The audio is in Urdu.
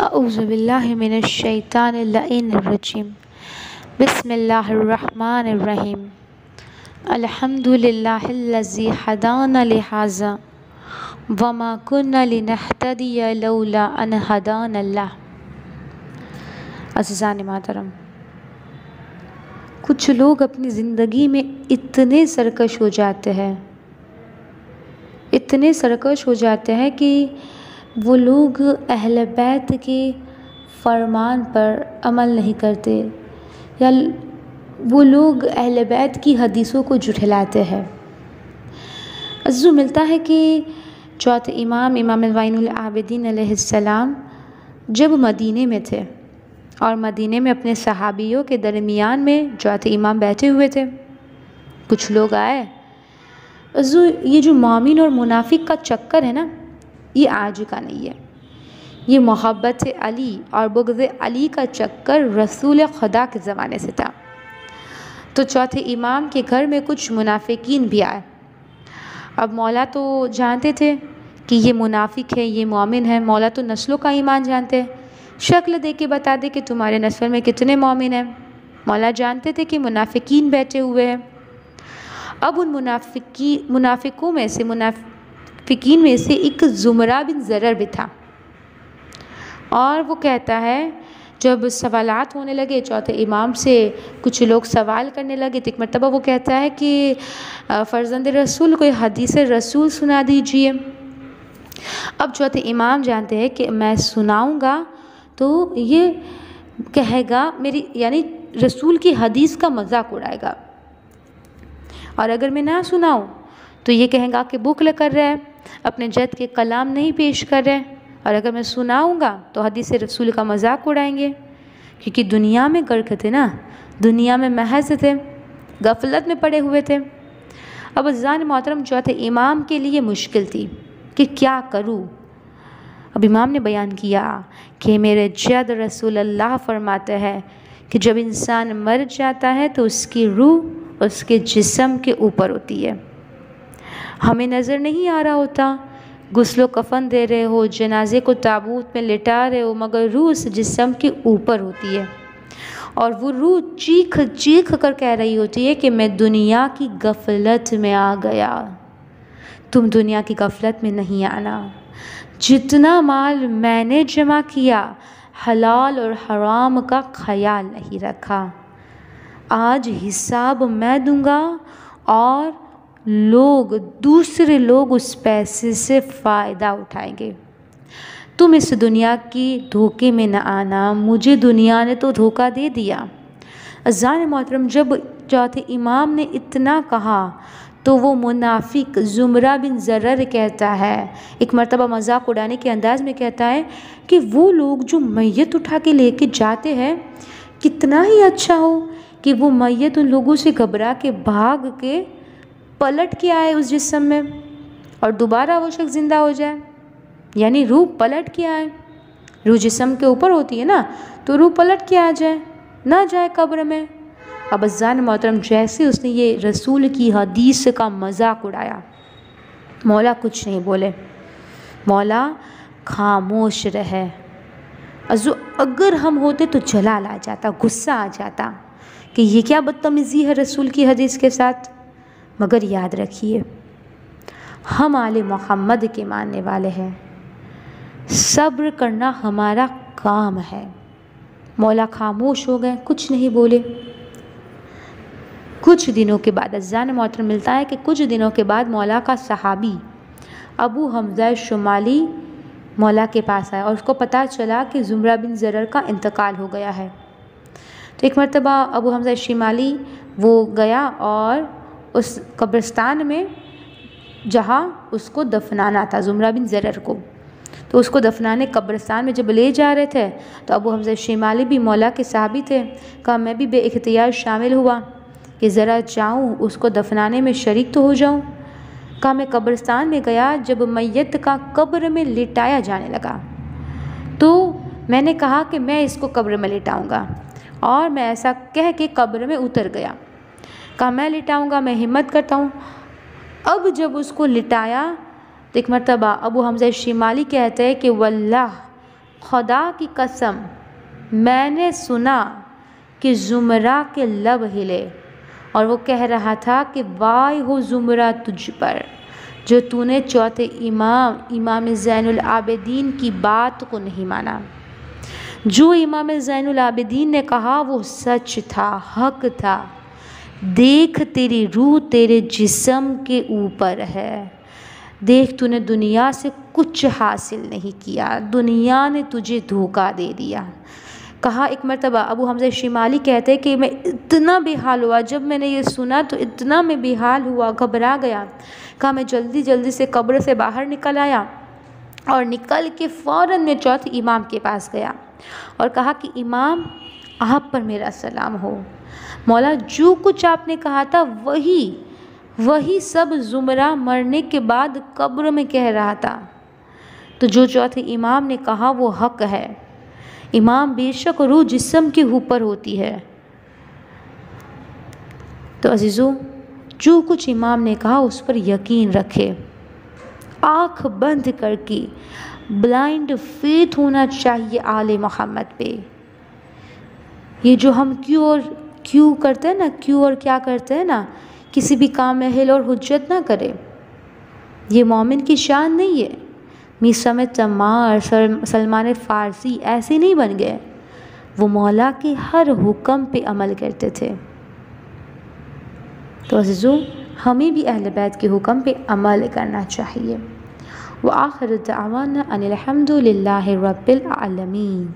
اعوذ باللہ من الشیطان اللعین الرجیم بسم اللہ الرحمن الرحیم الحمد للہ الذی ہدانا لہذا وما كنا لنہتدی لولا ان ہدانا اللہ۔ عزیزان محترم، کچھ لوگ اپنی زندگی میں اتنے سرکش ہو جاتے ہیں، اتنے سرکش ہو جاتے ہیں کہ وہ لوگ اہل بیت کے فرمان پر عمل نہیں کرتے، یا وہ لوگ اہل بیت کی حدیثوں کو جھٹلاتے ہیں۔ عزو ملتا ہے کہ چوتھے امام زین العابدین علیہ السلام جب مدینے میں تھے اور مدینے میں اپنے صحابیوں کے درمیان میں چوتھے امام بیٹھے ہوئے تھے، کچھ لوگ آئے۔ عزو یہ جو مومن اور منافق کا چکر ہے نا، یہ آج کا نہیں ہے، یہ محبت علی اور بغض علی کا چکر رسول خدا کے زمانے سے تھا۔ تو چوتھے امام کے گھر میں کچھ منافقین بھی آئے۔ اب مولا تو جانتے تھے کہ یہ منافق ہے، یہ مومن ہے، مولا تو نسلوں کا ایمان جانتے ہیں، شکل دے کے بتا دے کہ تمہارے نسل میں کتنے مومن ہیں۔ مولا جانتے تھے کہ منافقین بیٹھے ہوئے ہیں۔ اب ان منافقین میں سے ایک زمرہ بن ضرر بھی تھا، اور وہ کہتا ہے جب سوالات ہونے لگے چوتھے امام سے، کچھ لوگ سوال کرنے لگے، تو ایک مرتبہ وہ کہتا ہے کہ فرزند رسول کوئی حدیث رسول سنا دیجئے۔ اب چوتھے امام جانتے ہیں کہ میں سناؤں گا تو یہ کہے گا میری، یعنی رسول کی حدیث کا مذاق اڑائے گا، اور اگر میں نہ سناؤں تو یہ کہیں گا کہ بخل کر رہے ہیں، اپنے جد کے کلام نہیں پیش کر رہے، اور اگر میں سناؤں گا تو حدیث رسول کا مذاق اڑائیں گے، کیونکہ دنیا میں غرق تھے نا، دنیا میں محض تھے، غفلت میں پڑے ہوئے تھے۔ اب عزیزان محترم، چوتھے امام کے لیے مشکل تھی کہ کیا کروں۔ اب امام نے بیان کیا کہ میرے جد رسول اللہ فرماتے ہیں کہ جب انسان مر جاتا ہے تو اس کی روح اس کے جسم کے اوپر ہوتی ہے، ہمیں نظر نہیں آ رہا ہوتا، غسل و کفن دے رہے ہو، جنازے کو تابوت میں لٹا رہے ہو، مگر روح اس جسم کے اوپر ہوتی ہے، اور وہ روح چیخ چیخ کر کہہ رہی ہوتی ہے کہ میں دنیا کی غفلت میں آ گیا، تم دنیا کی غفلت میں نہیں آنا، جتنا مال میں نے جمع کیا حلال اور حرام کا خیال نہیں رکھا، آج حساب میں دوں گا، اور دوسرے لوگ اس پیسے سے فائدہ اٹھائیں گے، تم اس دنیا کی دھوکے میں نہ آنا، مجھے دنیا نے تو دھوکہ دے دیا۔ عزیزان محترم، جب چوتھے امام نے اتنا کہا تو وہ منافق زمرہ بن ضرر کہتا ہے، ایک مرتبہ مذاق اڑانے کے انداز میں کہتا ہے کہ وہ لوگ جو میت اٹھا کے لے کے جاتے ہیں، کتنا ہی اچھا ہو کہ وہ میت ان لوگوں سے گھبرا کے بھاگ کے پلٹ کے آئے اس جسم میں، اور دوبارہ وہ شخص زندہ ہو جائے، یعنی روح پلٹ کے آئے، روح جسم کے اوپر ہوتی ہے نا، تو روح پلٹ کے آ جائے، نہ جائے قبر میں۔ اب عزیزان محترم، جیسے اس نے یہ رسول کی حدیث کا مذاق اڑایا، مولا کچھ نہیں بولے، مولا خاموش رہے۔ اگر ہم ہوتے تو جلال آ جاتا، غصہ آ جاتا کہ یہ کیا بدتمیزی ہے رسول کی حدیث کے ساتھ، مگر یاد رکھیے ہم آل محمد کے ماننے والے ہیں، صبر کرنا ہمارا کام ہے۔ مولا خاموش ہو گئے، کچھ نہیں بولے۔ کچھ دنوں کے بعد عزیزان محترم، ملتا ہے کہ کچھ دنوں کے بعد مولا کا صحابی ابو حمزہ شمالی مولا کے پاس آیا، اور اس کو پتہ چلا کہ زمرہ بن ضرر کا انتقال ہو گیا ہے۔ تو ایک مرتبہ ابو حمزہ شمالی وہ گیا، اور اس قبرستان میں جہاں اس کو دفنانا تھا زمرہ بن ضرر کو، تو اس کو دفنانے قبرستان میں جب لے جا رہے تھے تو ابو حمزہ شمالی بھی مولا کے صحابی تھے، کہا میں بھی بے اختیار شامل ہوا کہ ذرا جاؤں اس کو دفنانے میں شریک تو ہو جاؤں۔ کہا میں قبرستان میں گیا، جب میت کا قبر میں لٹایا جانے لگا تو میں نے کہا کہ میں اس کو قبر میں لٹاؤں گا، اور میں ایسا کہہ کے قبر میں اتر گیا، کہا میں لٹاؤں گا، میں ہمت کرتا ہوں۔ اب جب اس کو لٹایا تو ایک مرتبہ ابو حمزہ شمالی کہتے ہیں کہ واللہ خدا کی قسم میں نے سنا کہ زمرہ کے لب ہلے اور وہ کہہ رہا تھا کہ وائے ہو زمرہ تجھ پر جو تو نے چوتھے امام زین العابدین کی بات کو نہیں مانا۔ جو امام زین العابدین نے کہا وہ سچ تھا، حق تھا۔ دیکھ تیری روح تیرے جسم کے اوپر ہے، دیکھ تو نے دنیا سے کچھ حاصل نہیں کیا، دنیا نے تجھے دھوکہ دے دیا۔ کہا ایک مرتبہ ابو حمزہ شمالی کہتے کہ میں اتنا بے حال ہوا، جب میں نے یہ سنا تو اتنا میں بے حال ہوا، گھبرا گیا۔ کہا میں جلدی سے قبر سے باہر نکل آیا اور نکل کے فوراً میں چوتھے امام کے پاس گیا اور کہا کہ امام آپ پر میرا سلام ہو، مولا جو کچھ آپ نے کہا تھا وہی سب زمرہ مرنے کے بعد قبر میں کہہ رہا تھا، تو جو چوتھے امام نے کہا وہ حق ہے۔ امام بے شک روح جسم کے اوپر ہوتی ہے۔ تو عزیزو جو کچھ امام نے کہا اس پر یقین رکھے، آنکھ بند کر کے بلائنڈ فیتھ ہونا چاہیے آل محمد پہ۔ یہ جو ہم کیوں کرتے ہیں نا، کیوں اور کیا کرتے ہیں نا، کسی بھی کام میں حل اور حجت نہ کرے، یہ مومن کی شان نہیں ہے۔ میثم تمار، سلمان فارسی ایسے نہیں بن گئے، وہ مولا کے ہر حکم پہ عمل کرتے تھے۔ تو عزیزو ہمیں بھی اہل بیت کے حکم پہ عمل کرنا چاہیے۔ وآخر دعوانا ان الحمد للہ رب العالمین۔